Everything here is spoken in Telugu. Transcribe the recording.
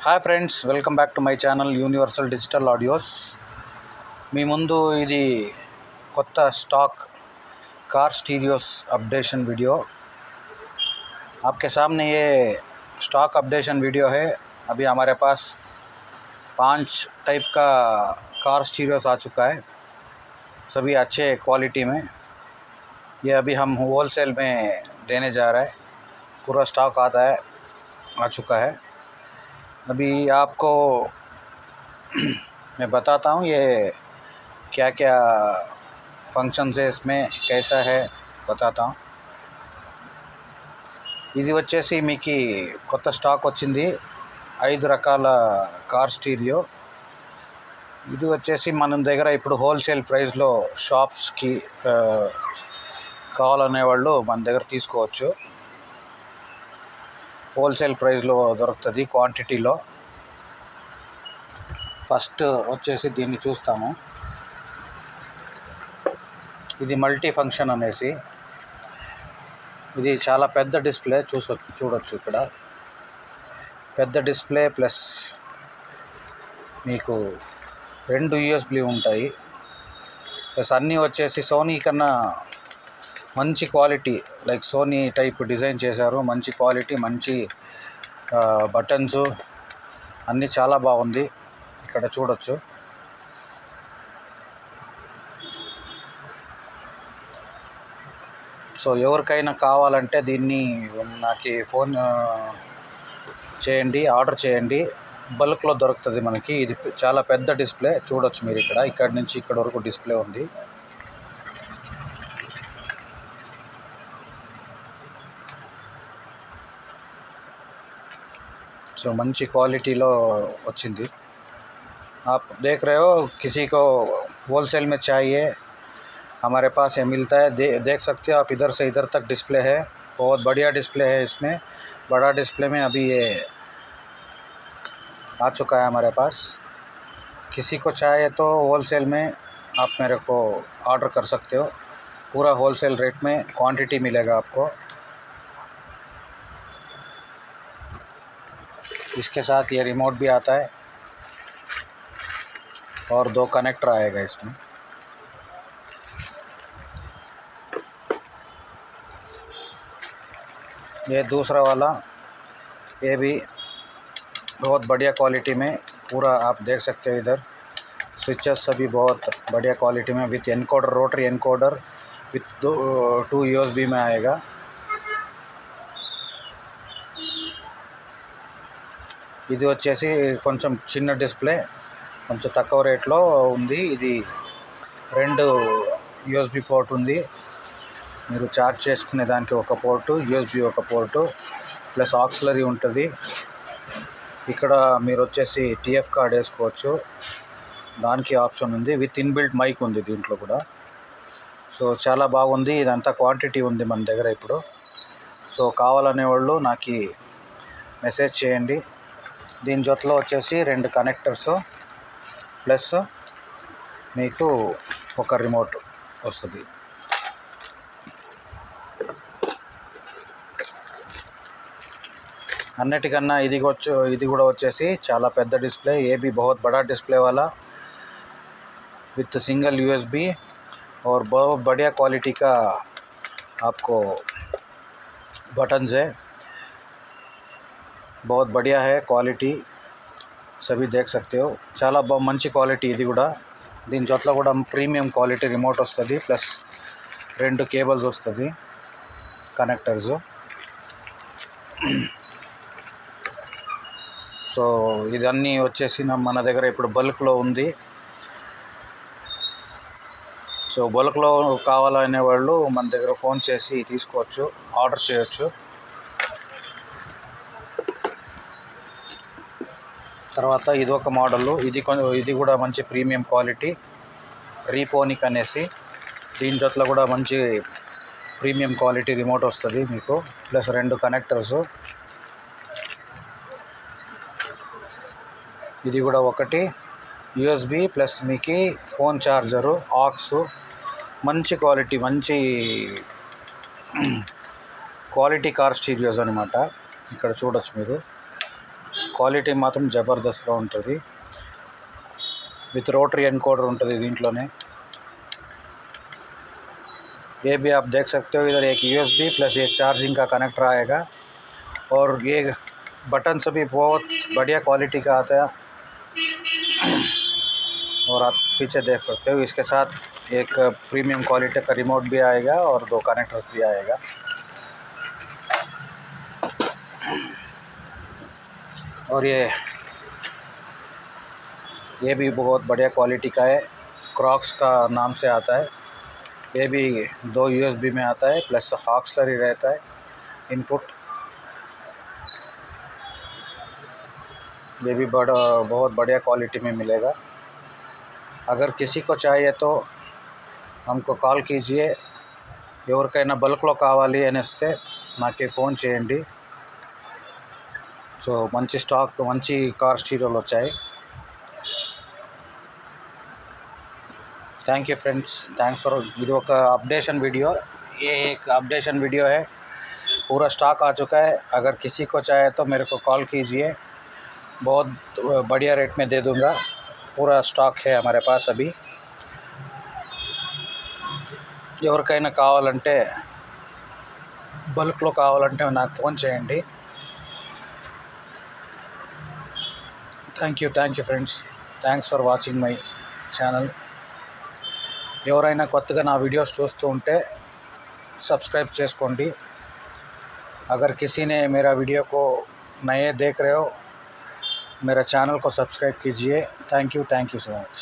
Hi friends, welcome back to my channel universal digital audios. మీ ముందు ఇది కొత్త stock car stereos updation video. आपके सामने ये स्टॉक अपडेशन वीडियो है। अभी हमारे पास 5 टाइप का कार स्टीरियोस आ चुका है, सभी अच्छे क्वालिटी में। ये अभी हम होलसेल में देने जा रहे हैं, पूरा स्टॉक आ चुका है। अभी आपको मैं बताता हूँ ये क्या क्या फंक्शंस है, इसमें कैसा है बताता हूँ। ఇది వచ్చేసి మీకు కొత్త స్టాక్ వచ్చింది, 5 రకాల కార్ స్టీరియో। ఇది వచ్చేసి మన దగ్గర ఇప్పుడు హోల్సేల్ ప్రైస్లో షాప్స్కి కావాలనే వాళ్ళు మన దగ్గర తీసుకోవచ్చు। హోల్సేల్ ప్రైస్లో దొరుకుతుంది క్వాంటిటీలో। ఫస్ట్ వచ్చేసి దీన్ని చూస్తాము। ఇది మల్టీ ఫంక్షన్ అనేసి, ఇది చాలా పెద్ద డిస్ప్లే చూడొచ్చు। ఇక్కడ పెద్ద డిస్ప్లే ప్లస్ మీకు 2 USB ఉంటాయి, ప్లస్ అన్నీ వచ్చేసి సోనీ కన్నా మంచి quality, like Sony type design చేశారు। మంచి క్వాలిటీ, మంచి బటన్స్ అన్నీ చాలా బాగుంది, ఇక్కడ చూడొచ్చు। సో ఎవరికైనా కావాలంటే దీన్ని నాకు ఫోన్ చేయండి, ఆర్డర్ చేయండి, బల్క్లో దొరుకుతుంది మనకి। ఇది చాలా పెద్ద డిస్ప్లే చూడొచ్చు మీరు, ఇక్కడ నుంచి ఇక్కడ వరకు డిస్ప్లే ఉంది। సో మంచి క్వాలిటీలో వచ్చింది। आप देख रहे हो, किसी को होलसेल में चाहिए हमारे पास ये मिलता है। देख सकते हो आप, इधर से इधर तक डिस्प्ले है, बहुत बढ़िया डिस्प्ले है। इसमें बड़ा डिस्प्ले में अभी ये आ चुका है हमारे पास। किसी को चाहिए तो होलसेल में आप मेरे को ऑर्डर कर सकते हो, पूरा होलसेल रेट में क्वांटिटी मिलेगा आपको। इसके साथ ये रिमोट भी आता है और 2 कनेक्टर आएगा इसमें। ये दूसरा वाला, ये भी बहुत बढ़िया क्वालिटी में, पूरा आप देख सकते हो। इधर स्विचेस सभी बहुत बढ़िया क्वालिटी में, with encoder, rotary encoder with 2 USB में आएगा। ఇది వచ్చేసి కొంచెం చిన్న డిస్ప్లే, కొంచెం తక్కువ రేట్లో ఉంది। ఇది 2 USB పోర్ట్ ఉంది, మీరు చార్జ్ చేసుకునే దానికి ఒక పోర్టు, USB ఒక పోర్టు, ప్లస్ ఆక్సిలరీ ఉంటుంది। ఇక్కడ మీరు వచ్చేసి TF కార్డ్ వేసుకోవచ్చు, దానికి ఆప్షన్ ఉంది, విత్ ఇన్బిల్ట్ మైక్ ఉంది దీంట్లో కూడా। సో చాలా బాగుంది, ఇదంతా క్వాంటిటీ ఉంది మన దగ్గర ఇప్పుడు। సో కావాలనే వాళ్ళు నాకు మెసేజ్ చేయండి। దీని జొత్తలో వచ్చేసి 2 కనెక్టర్స్ ప్లస్ మీకు ఒక రిమోట్ వస్తుంది। అన్నిటికన్నా ఇది కూడా వచ్చేసి చాలా పెద్ద డిస్ప్లే। ये भी बहुत बड़ा डिस्प्ले वाला विथ सिंगल USB और बहुत बढ़िया क्वालिटी का आपको बटन्स है, बहुत बढ़िया है क्वालिटी, सभी देख सकते हो। చాలా మంచి క్వాలిటీ ఇది కూడా। దీని జొత్తలో కూడా ప్రీమియం క్వాలిటీ రిమోట్ వస్తుంది, ప్లస్ 2 కేబుల్స్ వస్తుంది, కనెక్టర్స్। సో ఇదన్నీ వచ్చేసి మన దగ్గర ఇప్పుడు బల్క్లో ఉంది। సో బల్క్లో కావాలనే వాళ్ళు మన దగ్గర ఫోన్ చేసి తీసుకోవచ్చు, ఆర్డర్ చేయొచ్చు। తర్వాత ఇది ఒక మోడల్, ఇది కూడా మంచి ప్రీమియం క్వాలిటీ, రీపోనిక్ అనేసి। దీని జొత్తలో కూడా మంచి ప్రీమియం క్వాలిటీ రిమోట్ వస్తుంది మీకు, ప్లస్ 2 కనెక్టర్స్। ఇది కూడా ఒకటి USB ప్లస్ మీకు ఫోన్ ఛార్జరు, ఆక్స్, మంచి క్వాలిటీ కార్ స్టీరియోస్ అనమాట। ఇక్కడ చూడొచ్చు మీరు, క్వాలిటీ మాత్రం జబర్దస్త్గా ఉంటుంది. विथ रोटरी एनकोडर ఉంటుంది దీంట్లోనే. ये भी आप देख सकते हो, इधर एक USB प्लस एक चार्जिंग का कनेक्टर आएगा और ये बटन सभी बहुत बढ़िया क्वालिटी का आता है और आप पीछे देख सकते हो इसके साथ एक प्रीमियम क्वालिटी का रिमोट भी आएगा और 2 कनेक्टर्स भी आएगा। और ये भी बहुत बढ़िया क्वालिटी का है, क्रॉक्स का नाम से आता है। ये भी 2 USB में आता है प्लस ऑक्सिलरी रहता है इनपुट। ये भी बहुत बढ़िया क्वालिटी में मिलेगा। अगर किसी को चाहिए तो हमको కాల్ कीजिए। ఎవరికైనా బల్క్లో కావాలి అనిస్తే నాకు ఫోన్ చేయండి. సో మంచి స్టాక్, మంచి కార్ స్టీరియోలు వచ్చాయి. Thank you friends, thanks for. ఇది ఒక अपडेशन वीडियो, ये एक अपडेशन वीडियो है। पूरा स्टॉक आ चुका है। अगर किसी को चाहे तो मेरे को कॉल कीजिए, बहुत बढ़िया रेट में दे दूँगा। पूरा स्टॉक है हमारे पास अभी। ఎవరికైనా కావాలంటే బల్క్లో కావాలంటే నాకు ఫోన్ చేయండి. Thank you friends, thanks for watching my channel. ఎవరైనా కొత్తగా నా వీడియోస్ చూస్తూ ఉంటే सब्सक्राइब చేసుకోండి। अगर किसी ने मेरा वीडियो को नए देख रहे हो, मेरा चैनल को सब्सक्राइब कीजिए। Thank you so much.